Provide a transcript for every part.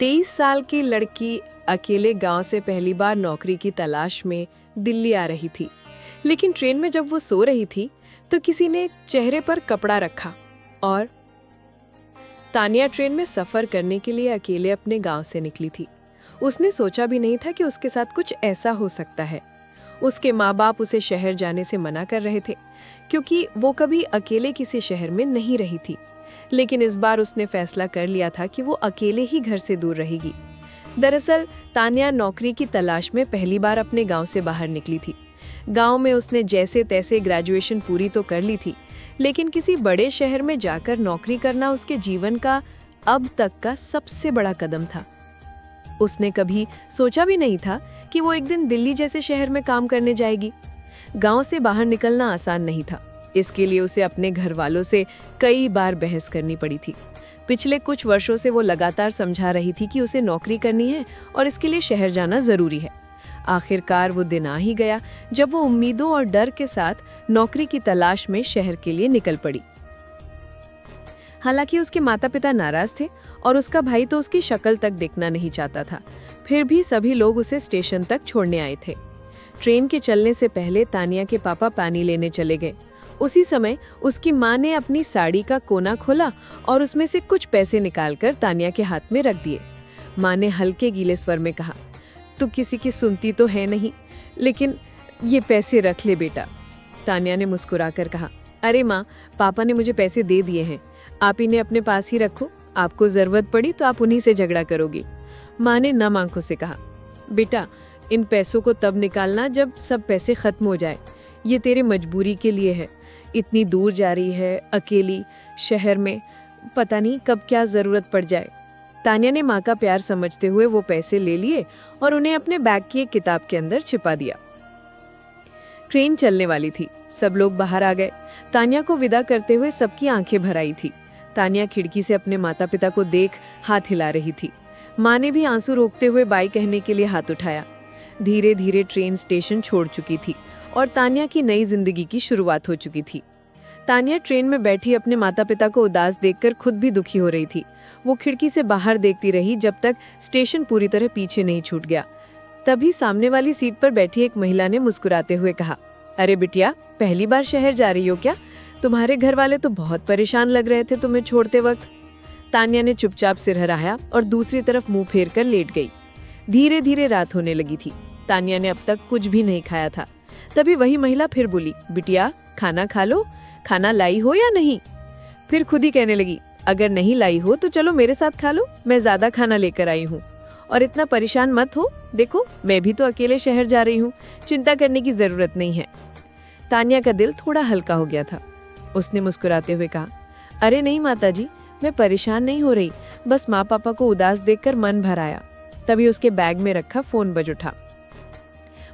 23 साल की लड़की अकेले गांव से पहली बार नौकरी की तलाश में दिल्ली आ रही थी। लेकिन ट्रेन में जब वो सो रही थी तो किसी ने चेहरे पर कपड़ा रखा और तानिया ट्रेन में सफर करने के लिए अकेले अपने गांव से निकली थी। उसने सोचा भी नहीं था कि उसके साथ कुछ ऐसा हो सकता है। उसके माँ बाप उसे शहर जाने से मना कर रहे थे क्योंकि वो कभी अकेले किसी शहर में नहीं रही थी। लेकिन इस बार उसने फैसला कर लिया था कि वो अकेले ही घर से दूर रहेगी। दरअसल तानिया नौकरी की तलाश में पहली बार अपने गांव से बाहर निकली थी। गांव में उसने जैसे तैसे ग्रेजुएशन पूरी तो कर ली थी, लेकिन किसी बड़े शहर में जाकर नौकरी करना उसके जीवन का अब तक का सबसे बड़ा कदम था। उसने कभी सोचा भी नहीं था कि वो एक दिन दिल्ली जैसे शहर में काम करने जाएगी। गांव से बाहर निकलना आसान नहीं था। इसके लिए उसे अपने घर वालों से कई बार बहस करनी पड़ी थी। पिछले कुछ वर्षों से वो लगातार समझा रही थी कि उसे नौकरी करनी है और इसके लिए शहर जाना जरूरी है। आखिरकार वो दिन आ ही गया जब वो उम्मीदों और डर के साथ नौकरी की तलाश में शहर के लिए निकल पड़ी। हालांकि उसके माता पिता नाराज थे और उसका भाई तो उसकी शक्ल तक देखना नहीं चाहता था, फिर भी सभी लोग उसे स्टेशन तक छोड़ने आए थे। ट्रेन के चलने से पहले तानिया के पापा पानी लेने चले गए। उसी समय उसकी माँ ने अपनी साड़ी का कोना खोला और उसमें से कुछ पैसे निकालकर तानिया के हाथ में रख दिए। माँ ने हल्के गीले स्वर में कहा, तू किसी की सुनती तो है नहीं, लेकिन ये पैसे रख ले बेटा। तानिया ने मुस्कुराकर कहा, अरे माँ, पापा ने मुझे पैसे दे दिए हैं, आप इन्हें अपने पास ही रखो, आपको जरूरत पड़ी तो आप उन्हीं से झगड़ा करोगी। माँ ने नम आंखों से कहा, बेटा, इन पैसों को तब निकालना जब सब पैसे खत्म हो जाए। ये तेरे मजबूरी के लिए है। इतनी दूर जा रही है अकेली शहर में, पता नहीं कब क्या जरूरत पड़ जाए। तानिया ने माँ का प्यार समझते हुए वो पैसे ले लिए और उन्हें अपने बैग की एक किताब के अंदर छिपा दिया। ट्रेन चलने वाली थी। सब लोग बाहर आ गए। तानिया को विदा करते हुए सबकी आंखें भर आई थी। तानिया खिड़की से अपने माता पिता को देख हाथ हिला रही थी। माँ ने भी आंसू रोकते हुए बाय कहने के लिए हाथ उठाया। धीरे धीरे ट्रेन स्टेशन छोड़ चुकी थी और तानिया की नई जिंदगी की शुरुआत हो चुकी थी। तानिया ट्रेन में बैठी अपने माता पिता को उदास देखकर खुद भी दुखी हो रही थी। वो खिड़की से बाहर देखती रही जब तक स्टेशन पूरी तरह पीछे नहीं छूट गया। तभी सामने वाली सीट पर बैठी एक महिला ने मुस्कुराते हुए कहा, अरे बिटिया, पहली बार शहर जा रही हो क्या? तुम्हारे घर वाले तो बहुत परेशान लग रहे थे तुम्हें छोड़ते वक्त। तानिया ने चुपचाप सिर हिलाया और दूसरी तरफ मुंह फेर कर लेट गई। धीरे धीरे रात होने लगी थी। तानिया ने अब तक कुछ भी नहीं खाया था। तभी वही महिला फिर बोली, बिटिया, खाना खा लो, खाना लाई हो या नहीं? फिर खुद ही कहने लगी, अगर नहीं लाई हो तो चलो मेरे साथ खा लो, मैं ज्यादा खाना लेकर आई हूँ। और इतना परेशान मत हो, देखो मैं भी तो अकेले शहर जा रही हूँ, चिंता करने की जरूरत नहीं है। तानिया का दिल थोड़ा हल्का हो गया था। उसने मुस्कुराते हुए कहा, अरे नहीं माताजी, मैं परेशान नहीं हो रही, बस माँ पापा को उदास देखकर मन भर आया। तभी उसके बैग में रखा फोन बज उठा।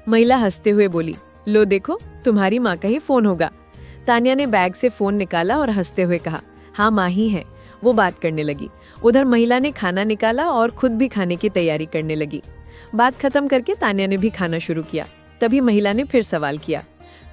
महिला हंसते हुए बोली, लो देखो, तुम्हारी माँ का ही फोन होगा। तानिया ने बैग से फोन निकाला और हंसते हुए कहा, हाँ माँ ही है। वो बात करने लगी। उधर महिला ने खाना निकाला और खुद भी खाने की तैयारी करने लगी। बात खत्म करके तानिया ने भी खाना शुरू किया। तभी महिला ने फिर सवाल किया,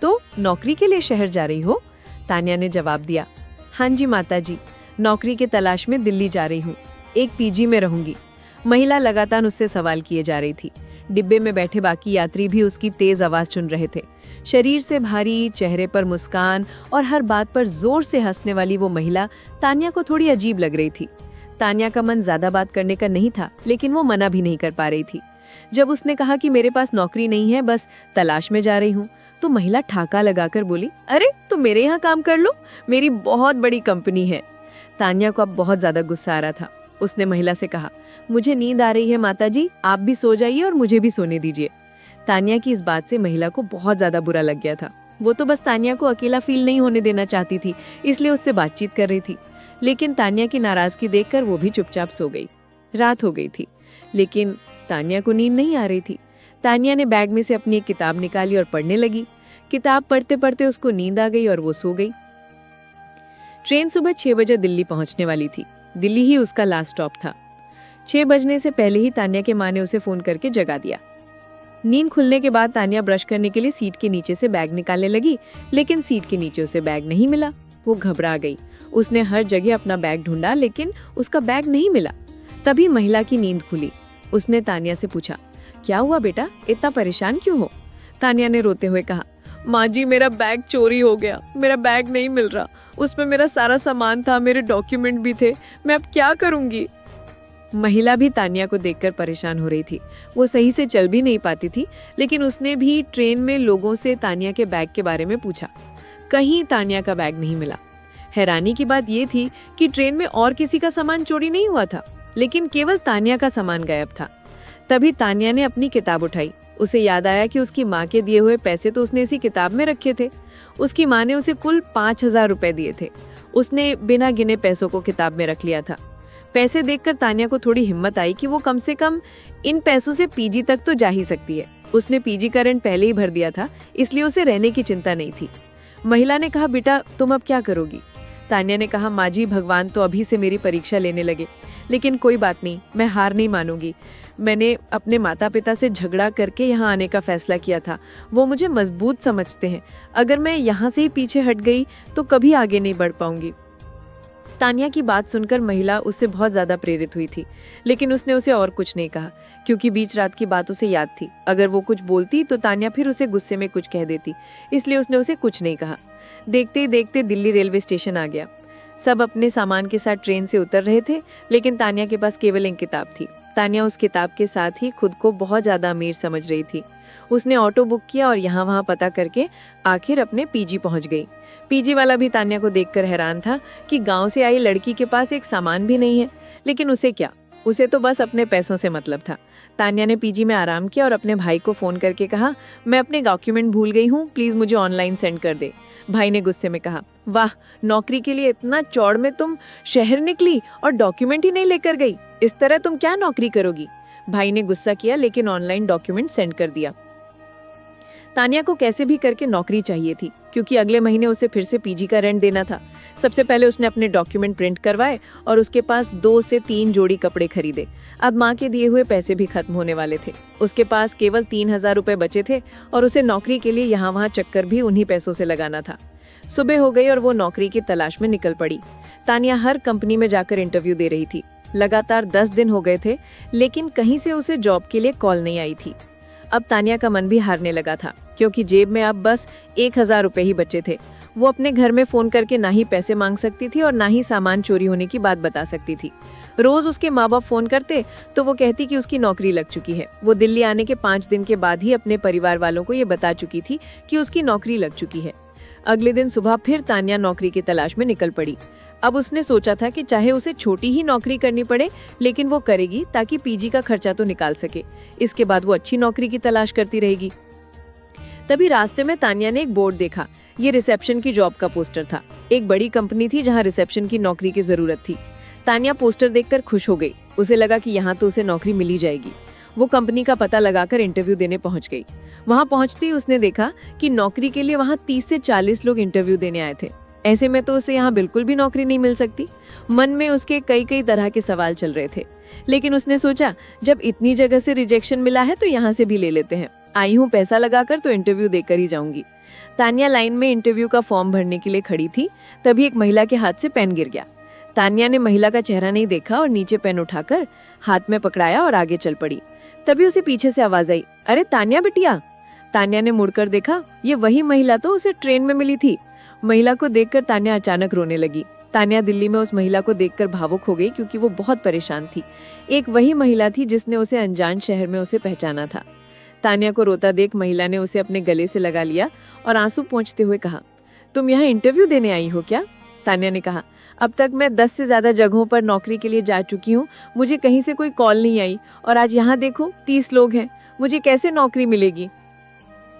तो नौकरी के लिए शहर जा रही हो? तानिया ने जवाब दिया, हाँ जी माताजी, नौकरी के तलाश में दिल्ली जा रही हूँ, एक पीजी में रहूंगी। महिला लगातार उससे सवाल किए जा रही थी। डिब्बे में बैठे बाकी यात्री भी उसकी तेज आवाज सुन रहे थे। शरीर से भारी, चेहरे पर मुस्कान और हर बात पर जोर से हंसने वाली वो महिला तानिया को थोड़ी अजीब लग रही थी। तानिया का मन ज्यादा बात करने का नहीं था, लेकिन वो मना भी नहीं कर पा रही थी। जब उसने कहा कि मेरे पास नौकरी नहीं है, बस तलाश में जा रही हूँ, तो महिला ठाका लगाकर बोली, अरे तो मेरे यहाँ काम कर लो, मेरी बहुत बड़ी कंपनी है। तानिया को अब बहुत ज्यादा गुस्सा आ रहा था। उसने महिला से कहा, मुझे नींद आ रही है माताजी, आप भी सो जाइए और मुझे भी सोने दीजिए। तानिया की इस बात से महिला को बहुत ज्यादा बुरा लग गया था। वो तो बस तानिया को अकेला फील नहीं होने देना चाहती थी, इसलिए उससे बातचीत कर रही थी। लेकिन तानिया की नाराजगी देखकर वो भी चुपचाप सो गई। रात हो गई थी, लेकिन तानिया को नींद नहीं आ रही थी। तानिया ने बैग में से अपनी एक किताब निकाली और पढ़ने लगी। किताब पढ़ते पढ़ते उसको नींद आ गई और वो सो गई। ट्रेन सुबह 6 बजे दिल्ली पहुंचने वाली थी। दिल्ली ही उसका लास्ट स्टॉप था। 6 बजने से पहले ही तानिया के माँ ने उसे फोन करके जगा दिया। नींद खुलने के बाद तानिया ब्रश करने के लिए सीट के नीचे से बैग निकालने लगी, लेकिन सीट के नीचे उसे बैग नहीं मिला। वो घबरा गई। उसने हर जगह अपना बैग ढूंढा, लेकिन उसका बैग नहीं मिला। तभी महिला की नींद खुली। उसने तानिया से पूछा, क्या हुआ बेटा, इतना परेशान क्यों हो? तानिया ने रोते हुए कहा, माँ जी मेरा बैग चोरी हो गया, मेरा बैग नहीं मिल रहा, उसमें मेरा सारा सामान था, मेरे डॉक्यूमेंट भी थे, मैं अब क्या करूंगी? महिला भी तानिया को देखकर परेशान हो रही थी। वो सही से चल भी नहीं पाती थी, लेकिन उसने भी ट्रेन में लोगों से तानिया के बैग के बारे में पूछा। कहीं तानिया का बैग नहीं मिला। हैरानी की बात ये थी कि ट्रेन में और किसी का सामान चोरी नहीं हुआ था, लेकिन केवल तानिया का सामान गायब था। तभी तानिया ने अपनी किताब उठाई। उसे याद आया कि उसकी माँ के दिए हुए पैसे तो उसने इसी किताब में रखे थे। उसकी माँ ने उसे कुल 5,000 रुपए दिए थे। उसने बिना गिने पैसों को किताब में रख लिया था। पैसे देखकर तानिया को थोड़ी हिम्मत आई कि वो कम से कम इन पैसों से पीजी तक तो जा ही सकती है। उसने पीजी का रेंट पहले ही भर दिया था, इसलिए उसे रहने की चिंता नहीं थी। महिला ने कहा, बेटा तुम अब क्या करोगी? तानिया ने कहा, माँ जी भगवान तो अभी से मेरी परीक्षा लेने लगे, लेकिन कोई बात नहीं, मैं हार नहीं मानूंगी। मैंने अपने माता पिता से झगड़ा करके यहाँ आने का फैसला किया था। वो मुझे मजबूत समझते हैं। अगर मैं यहाँ से ही पीछे हट गई तो कभी आगे नहीं बढ़ पाऊंगी। तानिया की बात सुनकर महिला उससे बहुत ज्यादा प्रेरित हुई थी, लेकिन उसने उसे और कुछ नहीं कहा, क्योंकि बीच रात की बात उसे याद थी। अगर वो कुछ बोलती तो तानिया फिर उसे गुस्से में कुछ कह देती, इसलिए उसने उसे कुछ नहीं कहा। देखते ही देखते दिल्ली रेलवे स्टेशन आ गया। सब अपने सामान के साथ ट्रेन से उतर रहे थे, लेकिन तानिया के पास केवल एक किताब थी। तानिया उस किताब के साथ ही खुद को बहुत ज्यादा अमीर समझ रही थी। उसने ऑटो बुक किया और यहाँ वहाँ पता करके आखिर अपने पीजी पहुँच गई। पीजी वाला भी तानिया को देखकर हैरान था कि गांव से आई लड़की के पास एक सामान भी नहीं है, लेकिन उसे क्या, उसे तो बस अपने पैसों से मतलब था। तानिया ने पीजी में आराम किया और अपने भाई को फोन करके कहा, मैं अपने डॉक्यूमेंट भूल गई हूँ, प्लीज मुझे ऑनलाइन सेंड कर दे। भाई ने गुस्से में कहा, वाह, नौकरी के लिए इतना चौड़ में तुम शहर निकली और डॉक्यूमेंट ही नहीं लेकर गई, इस तरह तुम क्या नौकरी करोगी? भाई ने गुस्सा किया, लेकिन ऑनलाइन डॉक्यूमेंट सेंड कर दिया। तानिया को कैसे भी करके नौकरी चाहिए थी, क्योंकि अगले महीने उसे फिर से पीजी का रेंट देना था। सबसे पहले उसने अपने डॉक्यूमेंट प्रिंट करवाए और उसके पास 2 से 3 जोड़ी कपड़े खरीदे। अब माँ के दिए हुए पैसे भी खत्म होने वाले थे। उसके पास केवल 3,000 रुपए बचे थे और उसे नौकरी के लिए यहाँ वहाँ चक्कर भी उन्हीं पैसों से लगाना था। सुबह हो गई और वो नौकरी की तलाश में निकल पड़ी। तानिया हर कंपनी में जाकर इंटरव्यू दे रही थी। लगातार 10 दिन हो गए थे, लेकिन कहीं से उसे जॉब के लिए कॉल नहीं आई थी। अब तानिया का मन भी हारने लगा था, क्योंकि जेब में अब बस 1,000 रुपए ही बचे थे। वो अपने घर में फोन करके ना ही पैसे मांग सकती थी और ना ही सामान चोरी होने की बात बता सकती थी। रोज उसके माँ बाप फोन करते तो वो कहती कि उसकी नौकरी लग चुकी है। वो दिल्ली आने के 5 दिन के बाद ही अपने परिवार वालों को ये बता चुकी थी कि उसकी नौकरी लग चुकी है। अगले दिन सुबह फिर तानिया नौकरी की तलाश में निकल पड़ी। अब उसने सोचा था कि चाहे उसे छोटी ही नौकरी करनी पड़े, लेकिन वो करेगी ताकि पीजी का खर्चा तो निकाल सके। इसके बाद वो अच्छी नौकरी की तलाश करती रहेगी। तभी रास्ते में तानिया ने एक बोर्ड देखा। ये रिसेप्शन की जॉब का पोस्टर था। एक बड़ी कंपनी थी जहाँ रिसेप्शन की नौकरी की जरूरत थी। तानिया पोस्टर देखकर खुश हो गई। उसे लगा कि यहाँ तो उसे नौकरी मिल ही जाएगी। वो कंपनी का पता लगाकर इंटरव्यू देने पहुंच गई। वहां पहुंचते ही उसने देखा कि नौकरी के लिए वहां 30 से 40 लोग इंटरव्यू देने आए थे। ऐसे में तो उसे यहाँ बिल्कुल भी नौकरी नहीं मिल सकती। मन में उसके कई तरह के सवाल चल रहे थे, लेकिन उसने सोचा जब इतनी जगह से रिजेक्शन मिला है तो यहाँ से भी ले लेते हैं। आई हूँ पैसा लगाकर तो इंटरव्यू देकर ही जाऊंगी। तानिया लाइन में इंटरव्यू का फॉर्म भरने के लिए खड़ी थी, तभी एक महिला के हाथ से पेन गिर गया। तानिया ने महिला का चेहरा नहीं देखा और नीचे पेन उठाकर हाथ में पकड़ाया और आगे चल पड़ी। तभी उसे पीछे से आवाज आई, अरे तानिया बिटिया। तानिया ने मुड़कर देखा, ये वही महिला तो उसे ट्रेन में मिली थी। महिला को देखकर तानिया अचानक रोने लगी। तानिया दिल्ली में उस महिला को देखकर भावुक हो गई, क्योंकि वो बहुत परेशान थी। एक वही महिला थी जिसने उसे अनजान शहर में उसे पहचाना था। तानिया को रोता देख महिला ने उसे अपने गले से लगा लिया और आंसू पोंछते हुए कहा, तुम यहाँ इंटरव्यू देने आई हो क्या? तानिया ने कहा, अब तक मैं 10 से ज्यादा जगहों पर नौकरी के लिए जा चुकी हूँ, मुझे कहीं से कोई कॉल नहीं आई और आज यहाँ देखो 30 लोग हैं, मुझे कैसे नौकरी मिलेगी?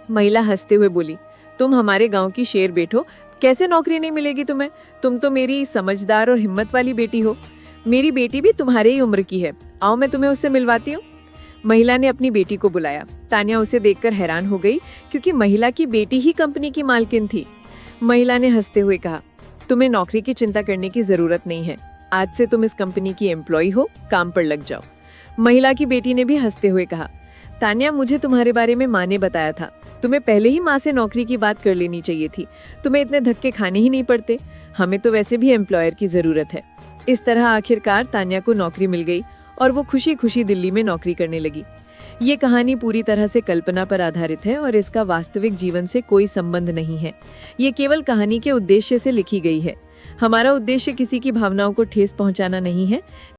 महिला हंसते हुए बोली, तुम हमारे गांव की शेर बेटो, कैसे नौकरी नहीं मिलेगी तुम्हें? तुम तो मेरी समझदार और हिम्मत वाली बेटी हो। मेरी बेटी भी तुम्हारे ही उम्र की है, आओ मैं तुम्हें उससे मिलवाती हूँ। महिला ने अपनी बेटी को बुलाया। तानिया उसे देखकर हैरान हो गई, क्योंकि महिला की बेटी ही कंपनी की मालकिन थी। महिला ने हंसते हुए कहा, तुम्हें नौकरी की चिंता करने की जरूरत नहीं है, आज से तुम इस कंपनी की एम्प्लॉय हो, काम पर लग जाओ। महिला की बेटी ने भी हंसते हुए कहा, तानिया मुझे तुम्हारे बारे में माँ ने बताया था, तुम्हें पहले ही माँ से नौकरी की बात कर लेनी चाहिए थी, तुम्हें इतने धक्के खाने ही नहीं पड़ते, हमें तो वैसे भी एम्प्लॉयर की जरूरत है। इस तरह आखिरकार तानिया को नौकरी मिल गई और वो खुशी खुशी दिल्ली में नौकरी करने लगी। ये कहानी पूरी तरह से कल्पना पर आधारित है और इसका वास्तविक जीवन से कोई संबंध नहीं है। ये केवल कहानी के उद्देश्य से लिखी गई है। हमारा उद्देश्य किसी की भावनाओं को ठेस पहुंचाना नहीं है,